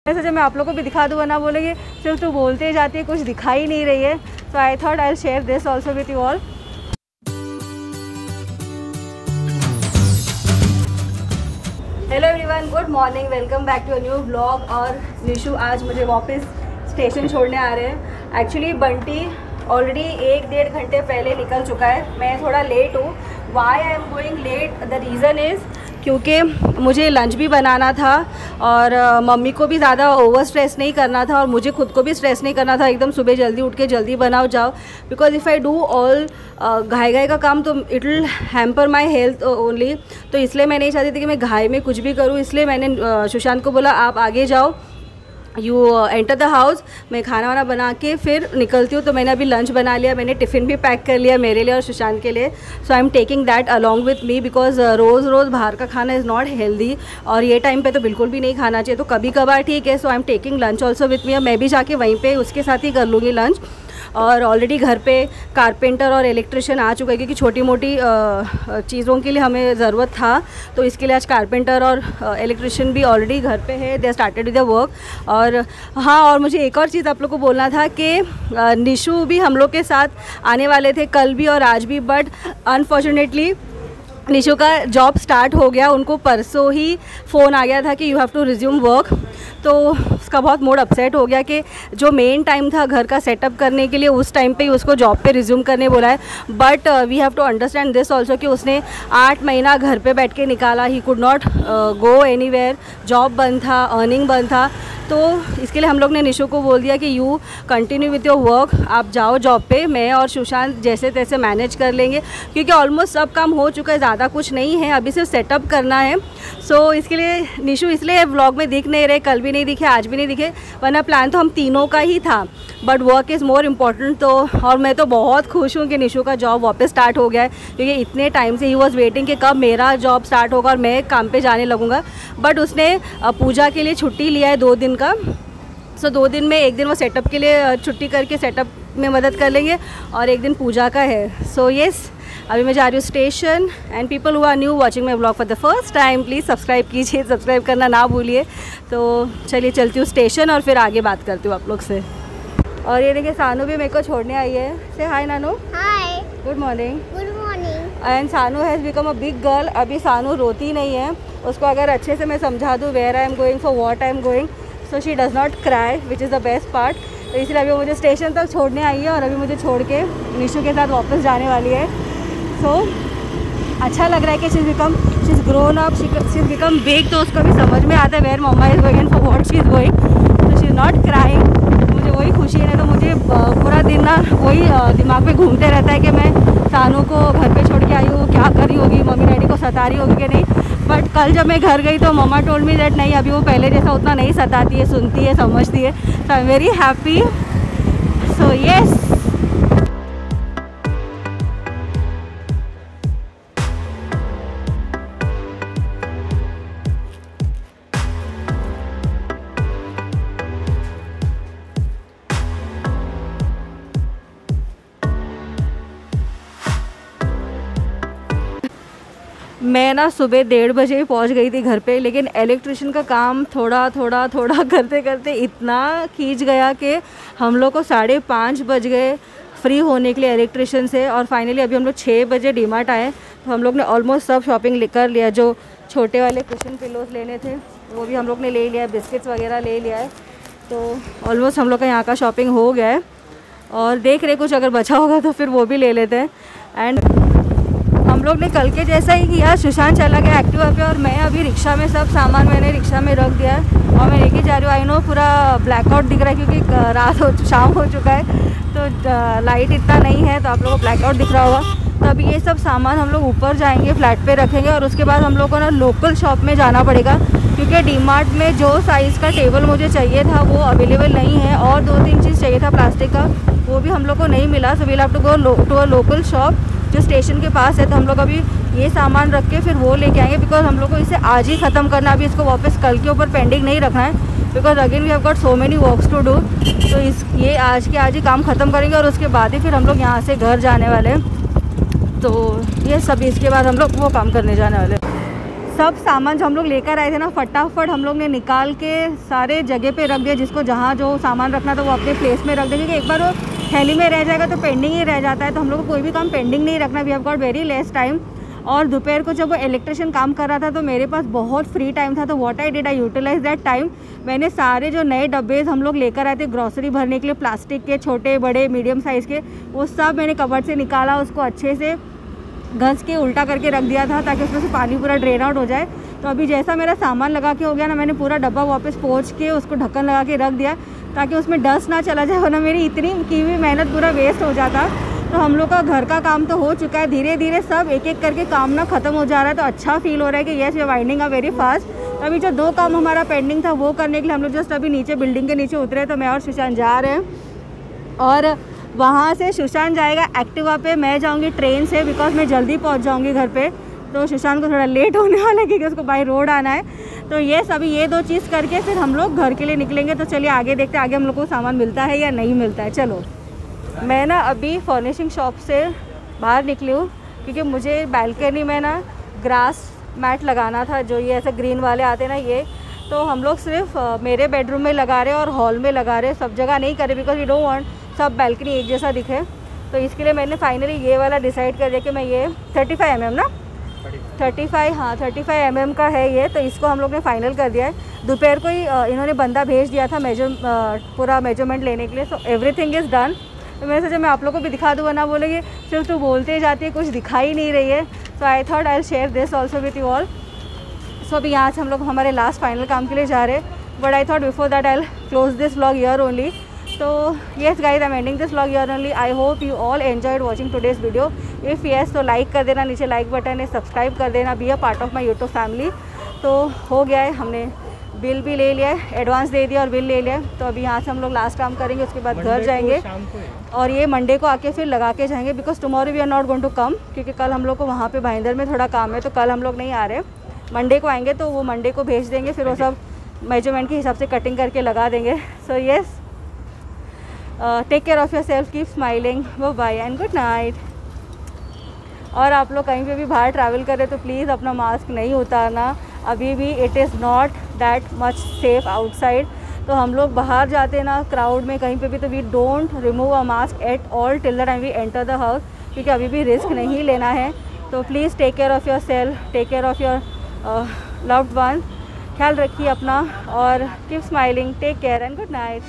ऐसे जब मैं आप लोगों को भी दिखा दूँ ना बोलेंगे सिर्फ तो बोलते जाती है, कुछ दिखाई नहीं रही है। So I thought I share this also with you all. Hello everyone, good morning, welcome back to a new vlog. और निशु आज मुझे वापस स्टेशन छोड़ने आ रहे हैं। एक्चुअली बंटी ऑलरेडी 1-1.5 घंटे पहले निकल चुका है। मैं थोड़ा लेट हूँ। Why I am going late, the reason is क्योंकि मुझे लंच भी बनाना था और मम्मी को भी ज़्यादा ओवर स्ट्रेस नहीं करना था और मुझे खुद को भी स्ट्रेस नहीं करना था एकदम सुबह जल्दी उठ के जल्दी बनाओ जाओ। Because if I do all घाई का काम तो it will hamper my health only. तो इसलिए मैं नहीं चाहती थी कि मैं घाई में कुछ भी करूँ। इसलिए मैंने सुशांत को बोला आप आगे जाओ, यू एंटर द हाउस, मैं खाना वाना बना के फिर निकलती हूँ। तो मैंने अभी लंच बना लिया, मैंने टिफ़िन भी पैक कर लिया मेरे लिए और सुशांत के लिए। So I am taking that along with me because रोज़ बाहर का खाना इज़ नॉट हेल्दी और ये टाइम पे तो बिल्कुल भी नहीं खाना चाहिए। तो कभी कभार ठीक है। So I am taking lunch also with me. मैं भी जाके वहीं पे उसके साथ ही कर लूँगी लंच। और ऑलरेडी घर पे कारपेंटर और इलेक्ट्रिशियन आ चुका है क्योंकि छोटी मोटी चीज़ों के लिए हमें ज़रूरत था। तो इसके लिए आज कारपेंटर और इलेक्ट्रिशियन भी ऑलरेडी घर पे है, they started with the work. और हाँ, और मुझे एक और चीज़ आप लोग को बोलना था कि निशु भी हम लोग के साथ आने वाले थे कल भी और आज भी, बट अनफॉर्चुनेटली निशु का जॉब स्टार्ट हो गया। उनको परसों ही फ़ोन आ गया था कि you have to resume work. तो उसका बहुत मूड अपसेट हो गया कि जो मेन टाइम था घर का सेटअप करने के लिए उस टाइम पे ही उसको जॉब पे रिज्यूम करने बोला है। But we have to understand this also कि उसने 8 महीना घर पे बैठ के निकाला। He could not go anywhere, job बंद था, अर्निंग बंद था। तो इसके लिए हम लोग ने निशु को बोल दिया कि you continue with your work, आप जाओ जॉब पे, मैं और सुशांत जैसे तैसे मैनेज कर लेंगे क्योंकि ऑलमोस्ट सब काम हो चुका है, ज़्यादा कुछ नहीं है, अभी सिर्फ सेटअप करना है। सो इसके लिए निशु इसलिए व्लॉग में दिख नहीं रहे, कल भी नहीं दिखे, आज भी नहीं दिखे, वरना प्लान तो हम तीनों का ही था। But work is more important. तो और मैं तो बहुत खुश हूँ कि निशु का जॉब वापस स्टार्ट हो गया है क्योंकि इतने टाइम से ही वॉज वेटिंग कि कब मेरा जॉब स्टार्ट होगा और मैं काम पे जाने लगूँगा। बट उसने पूजा के लिए छुट्टी लिया है 2 दिन का। सो 2 दिन में एक दिन वो सेटअप के लिए छुट्टी करके सेटअप में मदद कर लेंगे और एक दिन पूजा का है। सो येस, अभी मैं जा रही हूँ station. And people who are new watching my blog for the first time, please subscribe कीजिए, सब्सक्राइब करना ना भूलिए। तो चलिए चलती हूँ स्टेशन और फिर आगे बात करती हूँ आप लोग से। और ये देखिए सानू भी मेरे को छोड़ने आई है। Say hi Nanu. Hi, good morning. Good morning. And Sanu has become a big girl. अभी सानू रोती नहीं है। उसको अगर अच्छे से मैं समझा दूँ where I am going, for what I am going, so she does not cry, which is the best part. तो इसलिए अभी वो मुझे स्टेशन तक छोड़ने आई है और अभी मुझे छोड़ के निशु के साथ वापस जाने वाली है। सो अच्छा लग रहा है कि she is grown up, she is become big. तो उसको भी समझ में आता है where mama is going and for what she is going. तो शी इज़ नॉट क्राइंग। मुझे वही खुशी है। तो मुझे पूरा दिन ना वही दिमाग में घूमते रहता है कि मैं सानू को घर पे छोड़ के आई हूँ, क्या कर रही होगी, मम्मी डैडी को सता रही होगी कि नहीं। बट कल जब मैं घर गई तो मम्मा टोल्ड मी दैट नहीं, अभी वो पहले जैसा उतना नहीं सताती है, सुनती है, समझती है। So I am very happy. So yes, मैं ना सुबह 1:30 बजे ही पहुंच गई थी घर पे, लेकिन इलेक्ट्रिशियन का काम थोड़ा करते करते इतना खींच गया कि हम लोग को 5:30 बज गए फ्री होने के लिए इलेक्ट्रिशियन से। और फाइनली अभी हम लोग 6 बजे डीमार्ट आए। तो हम लोग ने ऑलमोस्ट सब शॉपिंग कर लिया। जो छोटे वाले कुशन पिलोज लेने थे वो भी हम लोग ने ले लिया है, बिस्किट्स वगैरह ले लिया है। तो ऑलमोस्ट हम लोग का यहाँ का शॉपिंग हो गया है और देख रहे कुछ अगर बचा होगा तो फिर वो भी ले लेते हैं। एंड हम लोग ने कल के जैसा ही किया, सुशांत चला गया एक्टिवा पे और मैं अभी रिक्शा में सब सामान मैंने रिक्शा में रख दिया है और मैं लेके जा रही हूँ। आई नो पूरा ब्लैकआउट दिख रहा है क्योंकि शाम हो चुका है तो लाइट इतना नहीं है, तो आप लोगों को ब्लैकआउट दिख रहा होगा। तो अभी ये सब सामान हम लोग ऊपर जाएंगे, फ्लैट पे रखेंगे और उसके बाद हम लोग को ना लोकल शॉप में जाना पड़ेगा क्योंकि डीमार्ट में जो साइज़ का टेबल मुझे चाहिए था वो अवेलेबल नहीं है और 2-3 चीज़ चाहिए था प्लास्टिक का, वो भी हम लोग को नहीं मिला। So we'll have to go to a local shop जो स्टेशन के पास है। तो हम लोग अभी ये सामान रख के फिर वो लेके आएंगे बिकॉज हम लोग को इसे आज ही ख़त्म करना, अभी इसको वापस कल के ऊपर पेंडिंग नहीं रखना है because again we have got so many works to do. तो ये आज के आज ही काम ख़त्म करेंगे और उसके बाद ही फिर हम लोग यहाँ से घर जाने वाले हैं। तो ये सब इसके बाद हम लोग वो काम करने जाने वाले हैं। सब सामान जो हम लोग लेकर आए थे ना, फटाफट हम लोग ने निकाल के सारे जगह पे रख दिया, जिसको जहाँ जो सामान रखना था वो अपने प्लेस में रख दिया, क्योंकि एक बार वो थैली में रह जाएगा तो पेंडिंग ही रह जाता है। तो हम लोग को कोई भी काम पेंडिंग नहीं रखना। We have got very less time. और दोपहर को जब वो इलेक्ट्रिशियन काम कर रहा था तो मेरे पास बहुत फ्री टाइम था, तो what I did, I utilise that time. मैंने सारे जो नए डब्बे हम लोग लेकर आए थे ग्रॉसरी भरने के लिए, प्लास्टिक के, छोटे बड़े मीडियम साइज़ के, वो सब मैंने कबर्ड से निकाला, उसको अच्छे से घस के उल्टा करके रख दिया था ताकि उसमें से पानी पूरा ड्रेन आउट हो जाए। तो अभी जैसा मेरा सामान लगा के हो गया ना, मैंने पूरा डब्बा वापस पोंछ के उसको ढक्कन लगा के रख दिया ताकि उसमें डस्ट ना चला जाए, वरना मेरी इतनी की हुई मेहनत पूरा वेस्ट हो जाता। तो हम लोग का घर का काम तो हो चुका है, धीरे धीरे सब एक एक करके काम ना ख़त्म हो जा रहा है। तो अच्छा फील हो रहा है कि yes we are winding up very fast. तो अभी जो 2 काम हमारा पेंडिंग था वो करने के लिए हम लोग जस्ट अभी नीचे बिल्डिंग के नीचे उतरे, तो मैं और सुशांत जा रहे हैं। और वहाँ से सुशांत जाएगा एक्टिवा पे, मैं जाऊँगी ट्रेन से, बिकॉज मैं जल्दी पहुँच जाऊँगी घर पे। तो सुशांत को थोड़ा लेट होने वाला है क्योंकि उसको बाई रोड आना है। तो ये सभी ये 2 चीज़ करके फिर हम लोग घर के लिए निकलेंगे। तो चलिए आगे देखते हैं आगे हम लोग को सामान मिलता है या नहीं मिलता है। चलो, मैं ना अभी फर्निशिंग शॉप से बाहर निकली हूँ क्योंकि मुझे बालकनी में ना ग्रास मैट लगाना था, जो ये ऐसे ग्रीन वाले आते हैं ना ये। तो हम लोग सिर्फ मेरे बेडरूम में लगा रहे हैं और हॉल में लगा रहे हैं, सब जगह नहीं करे, बिकॉज वी डोंट वांट सब बालकनी एक जैसा दिखे। तो इसके लिए मैंने फाइनली ये वाला डिसाइड कर दिया कि मैं ये 35 mm ना 35 mm का है ये। तो इसको हम लोग ने फाइनल कर दिया है। दोपहर को ही इन्होंने बंदा भेज दिया था पूरा मेजरमेंट लेने के लिए। So everything is done. तो मैं सोचा मैं आप लोग को भी दिखा दूँ, वरना बोलेंगे सिर्फ तू बोलते जाती है, कुछ दिखाई नहीं रही है। So I thought I will share this also with you all. So अभी यहाँ से हम लोग हमारे लास्ट फाइनल काम के लिए जा रहे हैं, but I thought before that I will close this vlog here only. तो yes guys, I am ending this vlog here only. I hope you all enjoyed watching today's video. If yes तो like कर देना, नीचे like button है, subscribe कर देना, be a part of my YouTube family. तो हो गया है, हमने बिल भी ले लिया है, एडवांस दे दिया और बिल ले लिया है। तो अभी यहाँ से हम लोग लास्ट काम करेंगे, उसके बाद घर जाएंगे और ये मंडे को आके फिर लगा के जाएंगे, because tomorrow we are not going to come, क्योंकि कल हम लोग को वहाँ पे भाईंदर में थोड़ा काम है। तो कल हम लोग नहीं आ रहे, मंडे को आएंगे। तो वो मंडे को भेज देंगे, फिर वो सब मेजरमेंट के हिसाब से कटिंग करके लगा देंगे। So yes, take care of yourself, keep smiling, bye and good night. और आप लोग कहीं पे भी बाहर ट्रैवल करें तो प्लीज़ अपना मास्क नहीं उतारना, अभी भी it is not that much safe outside. तो हम लोग बाहर जाते ना क्राउड में कहीं पे भी, तो we don't remove a mask at all till the time we enter the house, क्योंकि अभी भी रिस्क नहीं लेना है। तो please take care of yourself, take care of your loved one, ख्याल रखिए अपना और keep smiling, take care and good night.